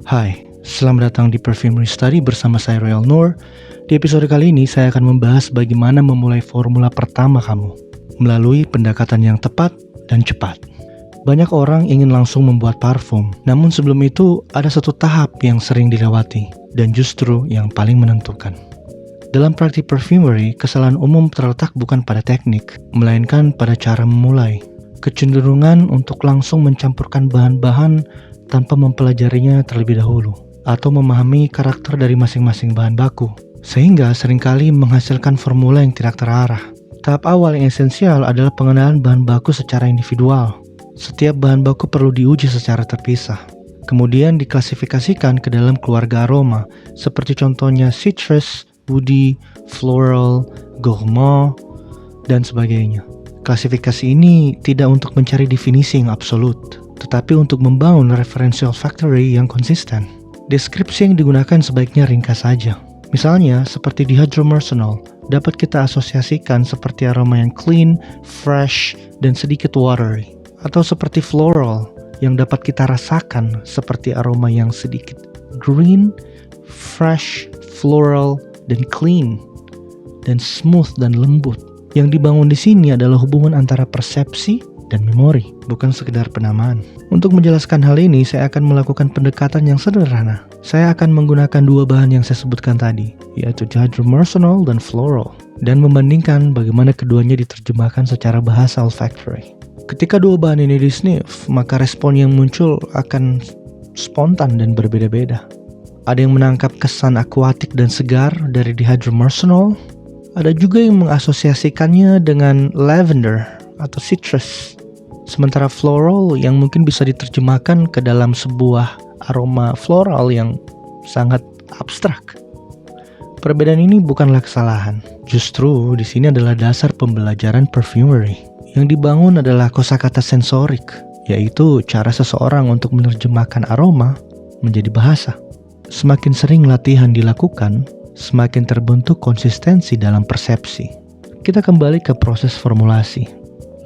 Hai, selamat datang di Perfumery Study bersama saya Royal Noor. Di episode kali ini saya akan membahas bagaimana memulai formula pertama kamu melalui pendekatan yang tepat dan cepat. Banyak orang ingin langsung membuat parfum, namun sebelum itu ada satu tahap yang sering dilewati dan justru yang paling menentukan. Dalam praktik perfumery, kesalahan umum terletak bukan pada teknik, melainkan pada cara memulai. Kecenderungan untuk langsung mencampurkan bahan-bahan tanpa mempelajarinya terlebih dahulu, atau memahami karakter dari masing-masing bahan baku, sehingga seringkali menghasilkan formula yang tidak terarah. Tahap awal yang esensial adalah pengenalan bahan baku secara individual. Setiap bahan baku perlu diuji secara terpisah, kemudian diklasifikasikan ke dalam keluarga aroma, seperti contohnya citrus, woody, floral, gourmand, dan sebagainya. Klasifikasi ini tidak untuk mencari definisi yang absolut, tetapi untuk membangun referensi olfactory yang konsisten. Deskripsi yang digunakan sebaiknya ringkas saja. Misalnya, seperti dihydromercenol, dapat kita asosiasikan seperti aroma yang clean, fresh, dan sedikit watery. Atau seperti floral, yang dapat kita rasakan seperti aroma yang sedikit green, fresh, floral, dan clean, dan smooth dan lembut. Yang dibangun di sini adalah hubungan antara persepsi dan memori, bukan sekedar penamaan. Untuk menjelaskan hal ini, saya akan melakukan pendekatan yang sederhana. Saya akan menggunakan dua bahan yang saya sebutkan tadi, yaitu dihydromercenol dan floral, dan membandingkan bagaimana keduanya diterjemahkan secara bahasa olfactory. Ketika dua bahan ini di-sniff, maka respon yang muncul akan spontan dan berbeda-beda. Ada yang menangkap kesan akuatik dan segar dari dihydromercenol, ada juga yang mengasosiasikannya dengan lavender atau citrus. Sementara floral yang mungkin bisa diterjemahkan ke dalam sebuah aroma floral yang sangat abstrak. Perbedaan ini bukanlah kesalahan. Justru di sini adalah dasar pembelajaran perfumery. Yang dibangun adalah kosakata sensorik, yaitu cara seseorang untuk menerjemahkan aroma menjadi bahasa. Semakin sering latihan dilakukan, semakin terbentuk konsistensi dalam persepsi. Kita kembali ke proses formulasi.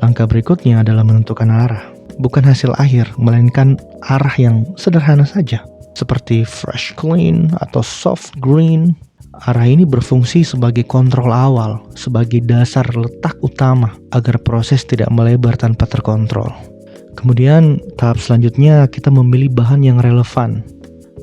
Langkah berikutnya adalah menentukan arah. Bukan hasil akhir, melainkan arah yang sederhana saja. Seperti fresh clean atau soft green. Arah ini berfungsi sebagai kontrol awal, sebagai dasar letak utama agar proses tidak melebar tanpa terkontrol. Kemudian tahap selanjutnya kita memilih bahan yang relevan.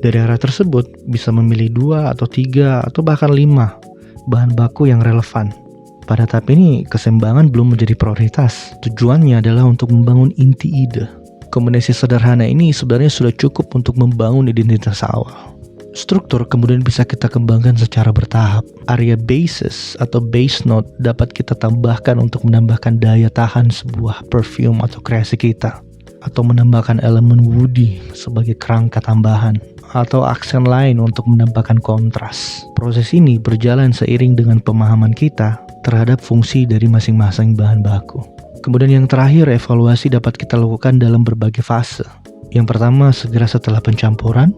Dari arah tersebut bisa memilih 2 atau 3 atau bahkan 5 bahan baku yang relevan. Pada tahap ini, keseimbangan belum menjadi prioritas. Tujuannya adalah untuk membangun inti ide. Kombinasi sederhana ini sebenarnya sudah cukup untuk membangun identitas awal. Struktur kemudian bisa kita kembangkan secara bertahap. Area basis atau base note dapat kita tambahkan untuk menambahkan daya tahan sebuah perfume atau kreasi kita. Atau menambahkan elemen woody sebagai kerangka tambahan, atau aksen lain untuk menambahkan kontras. Proses ini berjalan seiring dengan pemahaman kita terhadap fungsi dari masing-masing bahan baku. Kemudian yang terakhir, evaluasi dapat kita lakukan dalam berbagai fase. Yang pertama segera setelah pencampuran,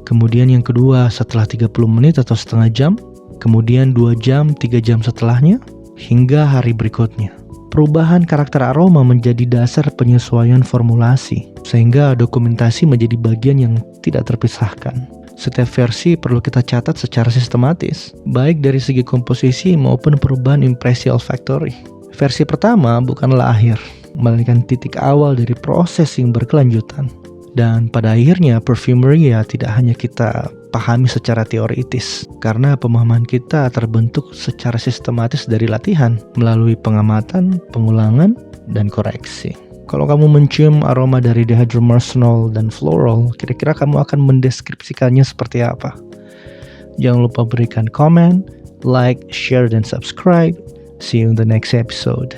kemudian yang kedua setelah 30 menit atau setengah jam, kemudian 2 jam, 3 jam setelahnya, hingga hari berikutnya. Perubahan karakter aroma menjadi dasar penyesuaian formulasi, sehingga dokumentasi menjadi bagian yang tidak terpisahkan. Setiap versi perlu kita catat secara sistematis, baik dari segi komposisi maupun perubahan impresi olfactory. Versi pertama bukanlah akhir, melainkan titik awal dari proses yang berkelanjutan. Dan pada akhirnya perfumery tidak hanya kita pahami secara teoritis, karena pemahaman kita terbentuk secara sistematis dari latihan, melalui pengamatan, pengulangan, dan koreksi. Kalau kamu mencium aroma dari dihydromercenol dan floral, kira-kira kamu akan mendeskripsikannya seperti apa? Jangan lupa berikan komen, like, share, dan subscribe. See you in the next episode.